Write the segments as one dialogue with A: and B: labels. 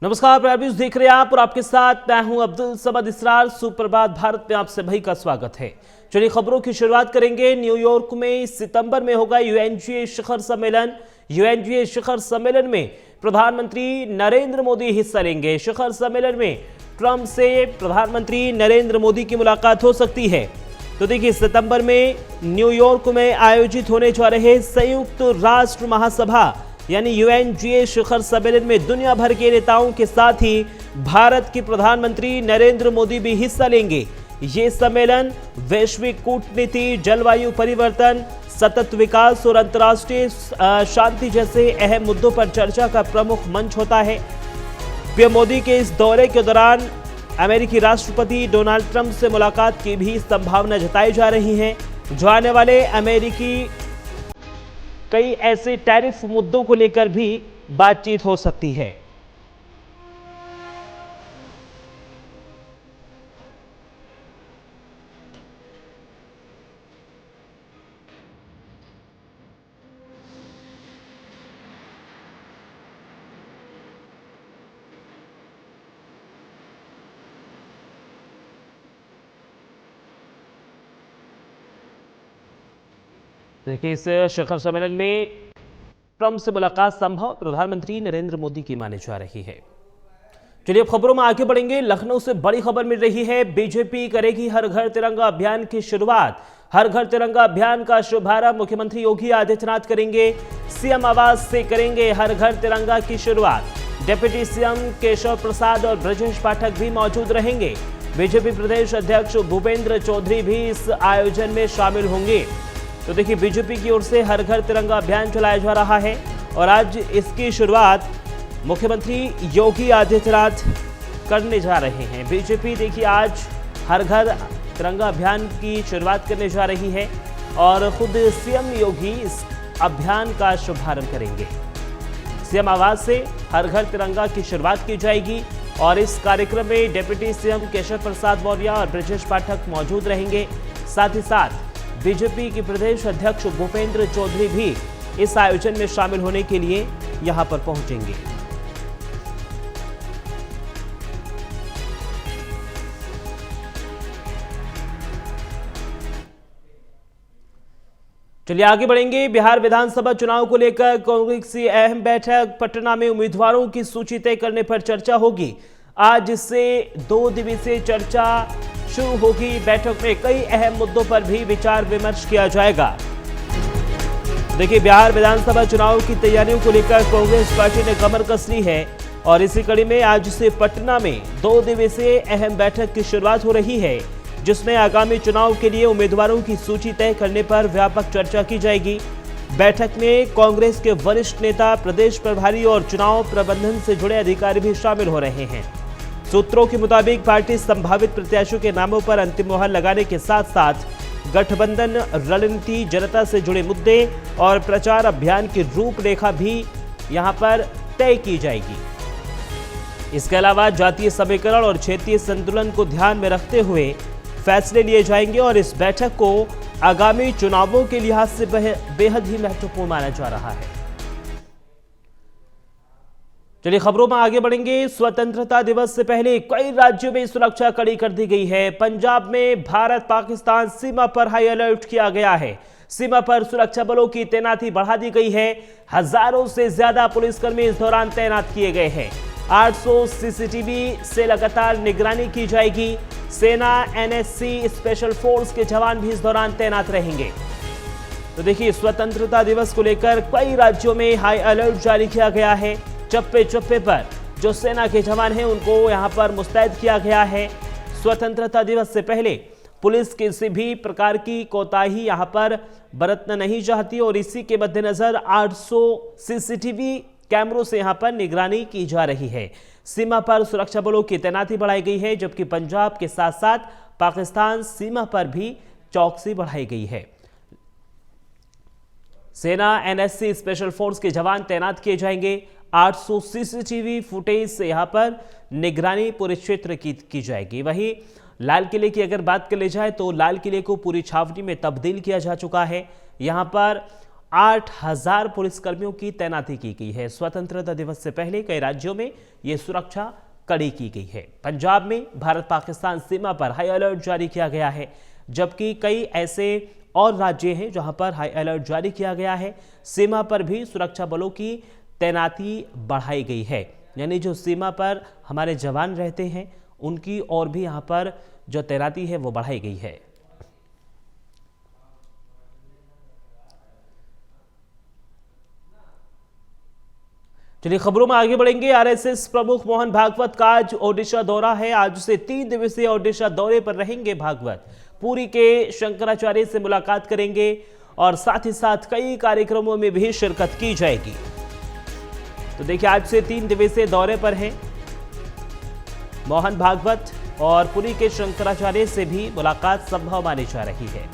A: नमस्कार, prime news देख रहे हैं आप और आपके साथ मैं हूं अब्दुल समद इसरार। सुप्रभात भारत में आप सभी का स्वागत है। चलिए खबरों की शुरुआत करेंगे। न्यूयॉर्क में सितंबर में होगा यूएनजीए शिखर सम्मेलन। यूएनजीए शिखर सम्मेलन में प्रधानमंत्री नरेंद्र मोदी हिस्सा लेंगे। शिखर सम्मेलन में ट्रंप से प्रधानमंत्री नरेंद्र मोदी की मुलाकात हो सकती है। तो देखिए, सितंबर में न्यूयॉर्क में आयोजित होने जा रहे संयुक्त राष्ट्र महासभा यानी यूएनजीए शिखर सम्मेलन में दुनिया भर के नेताओं के साथ ही भारत के प्रधानमंत्री नरेंद्र मोदी भी हिस्सा लेंगे। ये सम्मेलन वैश्विक कूटनीति, जलवायु परिवर्तन, सतत विकास और अंतर्राष्ट्रीय शांति जैसे अहम मुद्दों पर चर्चा का प्रमुख मंच होता है। पीएम मोदी के इस दौरे के दौरान अमेरिकी राष्ट्रपति डोनाल्ड ट्रंप से मुलाकात की भी संभावना जताई जा रही है। जो आने वाले अमेरिकी कई ऐसे टैरिफ मुद्दों को लेकर भी बातचीत हो सकती है। देखिए, इस शिखर सम्मेलन में ट्रंप से मुलाकात संभव प्रधानमंत्री नरेंद्र मोदी की मानी जा रही है। चलिए अब खबरों में आगे बढ़ेंगे। लखनऊ से बड़ी खबर मिल रही है। बीजेपी करेगी हर घर तिरंगा अभियान की शुरुआत। हर घर तिरंगा अभियान का शुभारंभ मुख्यमंत्री योगी आदित्यनाथ करेंगे। सीएम आवास से करेंगे हर घर तिरंगा की शुरुआत। डिप्टी सीएम केशव प्रसाद और ब्रजेश पाठक भी मौजूद रहेंगे। बीजेपी प्रदेश अध्यक्ष भूपेंद्र चौधरी भी इस आयोजन में शामिल होंगे। तो देखिए, बीजेपी की ओर से हर घर तिरंगा अभियान चलाया जा रहा है और आज इसकी शुरुआत मुख्यमंत्री योगी आदित्यनाथ करने जा रहे हैं। बीजेपी देखिए आज हर घर तिरंगा अभियान की शुरुआत करने जा रही है और खुद सीएम योगी इस अभियान का शुभारंभ करेंगे। सीएम आवास से हर घर तिरंगा की शुरुआत की जाएगी और इस कार्यक्रम में डिप्टी सीएम केशव प्रसाद मौर्य और ब्रजेश पाठक मौजूद रहेंगे। साथ ही साथ बीजेपी के प्रदेश अध्यक्ष भूपेंद्र चौधरी भी इस आयोजन में शामिल होने के लिए यहां पर पहुंचेंगे। चलिए आगे बढ़ेंगे। बिहार विधानसभा चुनाव को लेकर कांग्रेस की अहम बैठक। पटना में उम्मीदवारों की सूची तय करने पर चर्चा होगी। आज से 2 दिवसीय चर्चा शुरू होगी। बैठक में कई अहम मुद्दों पर भी विचार विमर्श किया जाएगा। देखिए, बिहार विधानसभा चुनाव की तैयारियों को लेकर कांग्रेस पार्टी ने कमर कस ली है और इसी कड़ी में आज से पटना में 2 दिवसीय अहम बैठक की शुरुआत हो रही है, जिसमें आगामी चुनाव के लिए उम्मीदवारों की सूची तय करने पर व्यापक चर्चा की जाएगी। बैठक में कांग्रेस के वरिष्ठ नेता, प्रदेश प्रभारी और चुनाव प्रबंधन से जुड़े अधिकारी भी शामिल हो रहे हैं। सूत्रों के मुताबिक पार्टी संभावित प्रत्याशियों के नामों पर अंतिम मुहर लगाने के साथ साथ गठबंधन रणनीति, जनता से जुड़े मुद्दे और प्रचार अभियान की रूपरेखा भी यहां पर तय की जाएगी। इसके अलावा जातीय समीकरण और क्षेत्रीय संतुलन को ध्यान में रखते हुए फैसले लिए जाएंगे और इस बैठक को आगामी चुनावों के लिहाज से बेहद ही महत्वपूर्ण माना जा रहा है। चलिए खबरों में आगे बढ़ेंगे। स्वतंत्रता दिवस से पहले कई राज्यों में सुरक्षा कड़ी कर दी गई है। पंजाब में भारत पाकिस्तान सीमा पर हाई अलर्ट किया गया है। सीमा पर सुरक्षा बलों की तैनाती बढ़ा दी गई है। हजारों से ज्यादा पुलिसकर्मी इस दौरान तैनात किए गए हैं। 800 सीसीटीवी से लगातार निगरानी की जाएगी। सेना, एनएससी, स्पेशल फोर्स के जवान भी इस दौरान तैनात रहेंगे। तो देखिए, स्वतंत्रता दिवस को लेकर कई राज्यों में हाई अलर्ट जारी किया गया है। चप्पे चप्पे पर जो सेना के जवान हैं उनको यहां पर मुस्तैद किया गया है। स्वतंत्रता दिवस से पहले पुलिस किसी भी प्रकार की कोताही यहां पर बरतना नहीं चाहती और इसी के मद्देनजर 800 सीसीटीवी कैमरों से यहां पर निगरानी की जा रही है। सीमा पर सुरक्षा बलों की तैनाती बढ़ाई गई है, जबकि पंजाब के साथ साथ पाकिस्तान सीमा पर भी चौकसी बढ़ाई गई है। सेना, एनएससी, स्पेशल फोर्स के जवान तैनात किए जाएंगे। 800 सीसीटीवी फुटेज से यहां पर निगरानी पूरे क्षेत्र की जाएगी। वहीं लाल किले की अगर बात कर ली जाए तो लाल किले को पूरी छावनी में तब्दील किया जा चुका है। यहां पर 8,000 पुलिसकर्मियों की तैनाती की गई है। स्वतंत्रता दिवस से पहले कई राज्यों में यह सुरक्षा कड़ी की गई है। पंजाब में भारत पाकिस्तान सीमा पर हाई अलर्ट जारी किया गया है, जबकि कई ऐसे और राज्य हैं जहां पर हाई अलर्ट जारी किया गया है। सीमा पर भी सुरक्षा बलों की तैनाती बढ़ाई गई है, यानी जो सीमा पर हमारे जवान रहते हैं उनकी और भी यहां पर जो तैनाती है वो बढ़ाई गई है। चलिए खबरों में आगे बढ़ेंगे। आरएसएस प्रमुख मोहन भागवत का आज ओडिशा दौरा है। आज से 3 दिवसीय ओडिशा दौरे पर रहेंगे भागवत। पुरी के शंकराचार्य से मुलाकात करेंगे और साथ ही साथ कई कार्यक्रमों में भी शिरकत की जाएगी। तो देखिए आज से 3 दिवसीय दौरे पर हैं मोहन भागवत और पुरी के शंकराचार्य से भी मुलाकात संभव मानी जा रही है।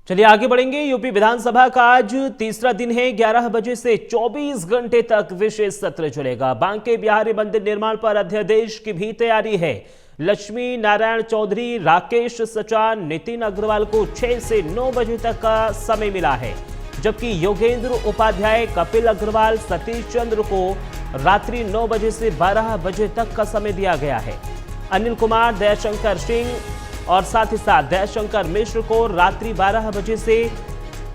A: चलिए आगे बढ़ेंगे। यूपी विधानसभा का आज तीसरा दिन है। 11 बजे से 24 घंटे तक विशेष सत्र चलेगा। बांके बिहारी मंदिर निर्माण पर अध्यादेश की भी तैयारी है। लक्ष्मी नारायण चौधरी, राकेश सचान, नितिन अग्रवाल को 6 से 9 बजे तक का समय मिला है, जबकि योगेंद्र उपाध्याय, कपिल अग्रवाल, सतीश चंद्र को रात्रि 9 बजे से 12 बजे तक का समय दिया गया है। अनिल कुमार, दयाशंकर सिंह और साथ ही साथ दयाशंकर मिश्र को रात्रि 12 बजे से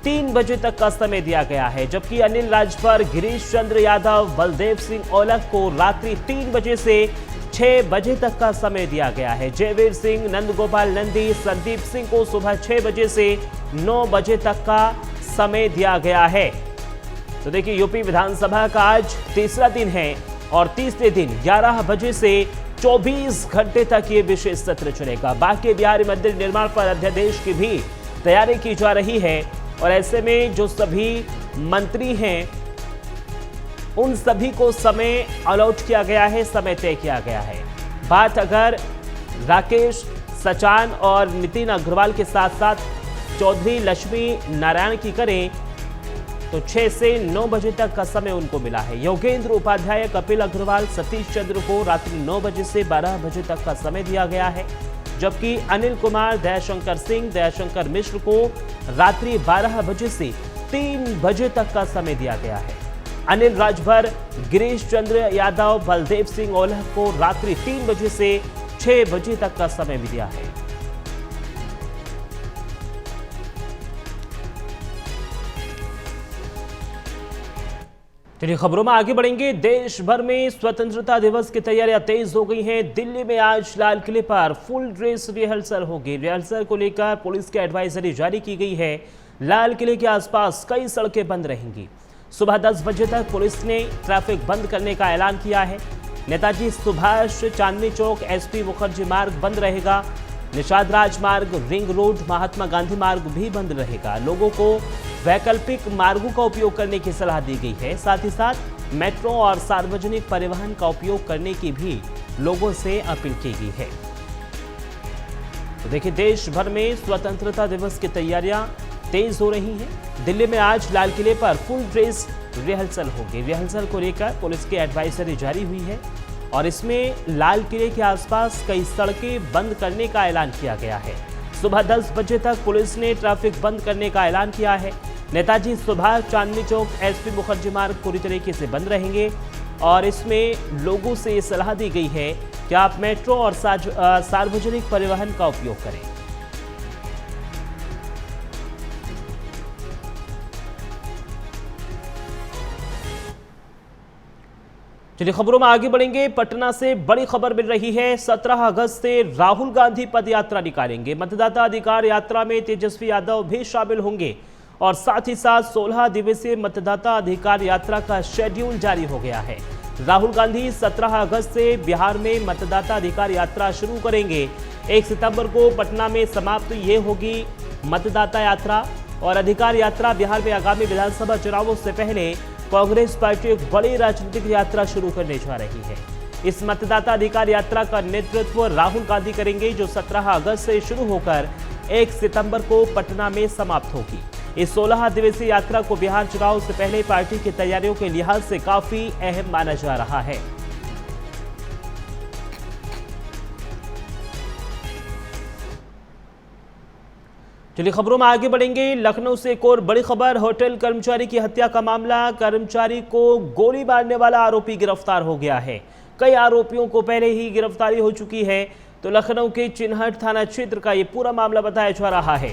A: 3 बजे तक का समय दिया गया है, जबकि अनिल राजभर, गिरीश चंद्र यादव, बलदेव सिंह औलख को रात्रि 3 बजे से 6 बजे तक का समय दिया गया है। जयवीर सिंह, नंदगोपाल नंदी, संदीप सिंह को सुबह 6 बजे से 9 बजे तक का समय दिया गया है। तो देखिए यूपी विधानसभा का आज तीसरा दिन है और तीसरे दिन 11 बजे से 24 घंटे तक ये विशेष सत्र चलेगा। बांके बिहारी मंदिर निर्माण पर अध्यादेश की भी तैयारी की जा रही है और ऐसे में जो सभी मंत्री हैं उन सभी को समय अलॉट किया गया है, समय तय किया गया है। बात अगर राकेश सचान और नितिन अग्रवाल के साथ साथ चौधरी लक्ष्मी नारायण की करें तो 6 से 9 बजे तक का समय उनको मिला है। योगेंद्र उपाध्याय, कपिल अग्रवाल, सतीश चंद्र को रात्रि 9 बजे से 12 बजे तक का समय दिया गया है, जबकि अनिल कुमार, दयाशंकर सिंह, दयाशंकर मिश्र को रात्रि 12 बजे से 3 बजे तक का समय दिया गया है। अनिल राजभर, गिरीश चंद्र यादव, बलदेव सिंह औलख को रात्रि 3 बजे से 6 बजे तक का समय भी दिया है। चलिए खबरों में आगे बढ़ेंगे। देश भर में स्वतंत्रता दिवस की तैयारियां तेज हो गई हैं। दिल्ली में आज लाल किले पर फुल ड्रेस रिहर्सल होगी। रिहर्सल को लेकर पुलिस की एडवाइजरी जारी की गई है। लाल किले के आसपास कई सड़कें बंद रहेंगी। सुबह 10 बजे तक पुलिस ने ट्रैफिक बंद करने का ऐलान किया है। नेताजी सुभाष चांदनी चौक, एसपी मुखर्जी मार्ग बंद रहेगा। निषाद राज मार्ग, रिंग रोड, महात्मा गांधी मार्ग भी बंद रहेगा। लोगों को वैकल्पिक मार्गों का उपयोग करने की सलाह दी गई है। साथ ही साथ मेट्रो और सार्वजनिक परिवहन का उपयोग करने की भी लोगों से अपील की गई है। तो देखिए देश भर में स्वतंत्रता दिवस की तैयारियां तेज हो रही हैं। दिल्ली में आज लाल किले पर फुल ड्रेस रिहर्सल होगी। रिहर्सल को लेकर पुलिस की एडवाइजरी जारी हुई है और इसमें लाल किले के आसपास कई सड़कें बंद करने का ऐलान किया गया है। सुबह 10 बजे तक पुलिस ने ट्रैफिक बंद करने का ऐलान किया है। नेताजी सुभाष चांदनी चौक, एसपी मुखर्जी मार्ग पूरी तरीके से बंद रहेंगे और इसमें लोगों से ये सलाह दी गई है कि आप मेट्रो और सार्वजनिक परिवहन का उपयोग करें। चलिए खबरों में आगे बढ़ेंगे। पटना से बड़ी खबर मिल रही है। 17 अगस्त से राहुल गांधी पद यात्रा निकालेंगे। मतदाता अधिकार यात्रा में तेजस्वी यादव भी शामिल होंगे और साथ ही साथ 16 दिवसीय मतदाता अधिकार यात्रा का शेड्यूल जारी हो गया है। राहुल गांधी 17 अगस्त से बिहार में मतदाता अधिकार यात्रा शुरू करेंगे। 1 सितंबर को पटना में समाप्त ये होगी मतदाता यात्रा और अधिकार यात्रा। बिहार में आगामी विधानसभा चुनावों से पहले कांग्रेस पार्टी एक बड़ी राजनीतिक यात्रा शुरू करने जा रही है। इस मतदाता अधिकार यात्रा का नेतृत्व राहुल गांधी करेंगे, जो 17 अगस्त से शुरू होकर 1 सितंबर को पटना में समाप्त होगी। इस 16 दिवसीय यात्रा को बिहार चुनाव से पहले पार्टी की तैयारियों के लिहाज से काफी अहम माना जा रहा है। चलिए खबरों में आगे बढ़ेंगे। लखनऊ से एक और बड़ी खबर, होटल कर्मचारी की हत्या का मामला। कर्मचारी को गोली मारने वाला आरोपी गिरफ्तार हो गया है। कई आरोपियों को पहले ही गिरफ्तारी हो चुकी है। तो लखनऊ के चिन्हट थाना क्षेत्र का ये पूरा मामला बताया जा रहा है।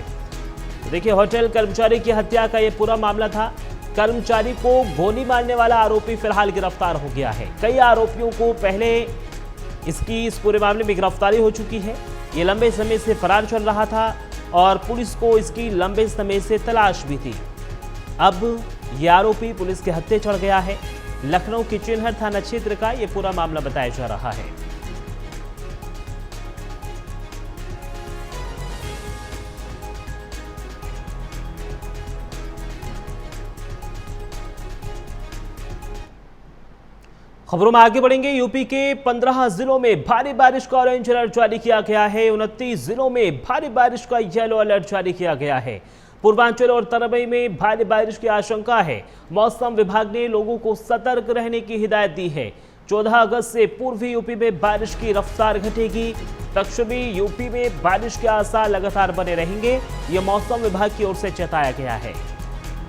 A: तो देखिए, होटल कर्मचारी की हत्या का ये पूरा मामला था। कर्मचारी को गोली मारने वाला आरोपी फिलहाल गिरफ्तार हो गया है। कई आरोपियों को पहले इस पूरे मामले में गिरफ्तारी हो चुकी है। ये लंबे समय से फरार चल रहा था और पुलिस को इसकी लंबे समय से तलाश भी थी। अब ये आरोपी पुलिस के हत्थे चढ़ गया है। लखनऊ के चिन्हट थाना क्षेत्र का ये पूरा मामला बताया जा रहा है। खबरों में आगे बढ़ेंगे। यूपी के 15 जिलों में भारी बारिश का ऑरेंज अलर्ट जारी किया गया है। 29 जिलों में भारी बारिश का येलो अलर्ट जारी किया गया है। पूर्वांचल और तराई में भारी बारिश की आशंका है। मौसम विभाग ने लोगों को सतर्क रहने की हिदायत दी है। 14 अगस्त से पूर्वी यूपी में बारिश की रफ्तार घटेगी। पश्चिमी यूपी में बारिश के आसार लगातार बने रहेंगे। ये मौसम विभाग की ओर से चेताया गया है।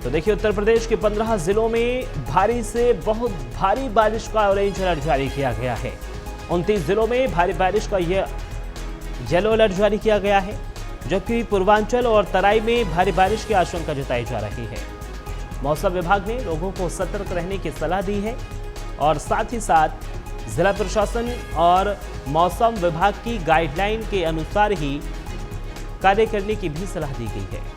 A: तो देखिए, उत्तर प्रदेश के 15 जिलों में भारी से बहुत भारी बारिश का ऑरेंज अलर्ट जारी किया गया है। 29 जिलों में भारी बारिश का येलो अलर्ट जारी किया गया है, जबकि पूर्वांचल और तराई में भारी बारिश की आशंका जताई जा रही है। मौसम विभाग ने लोगों को सतर्क रहने की सलाह दी है और साथ ही साथ जिला प्रशासन और मौसम विभाग की गाइडलाइन के अनुसार ही कार्य करने की भी सलाह दी गई है।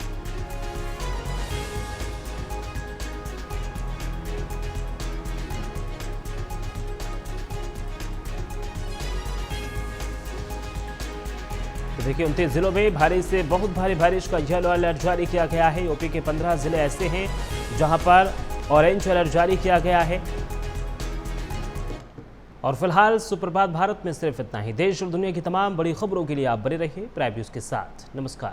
A: देखिए, 29 जिलों में भारी से बहुत भारी बारिश का येलो अलर्ट जारी किया गया है। यूपी के 15 जिले ऐसे हैं जहां पर ऑरेंज अलर्ट जारी किया गया है। और फिलहाल सुप्रभात भारत में सिर्फ इतना ही। देश और दुनिया की तमाम बड़ी खबरों के लिए आप बने रहिए प्राइम न्यूज़ के साथ। नमस्कार।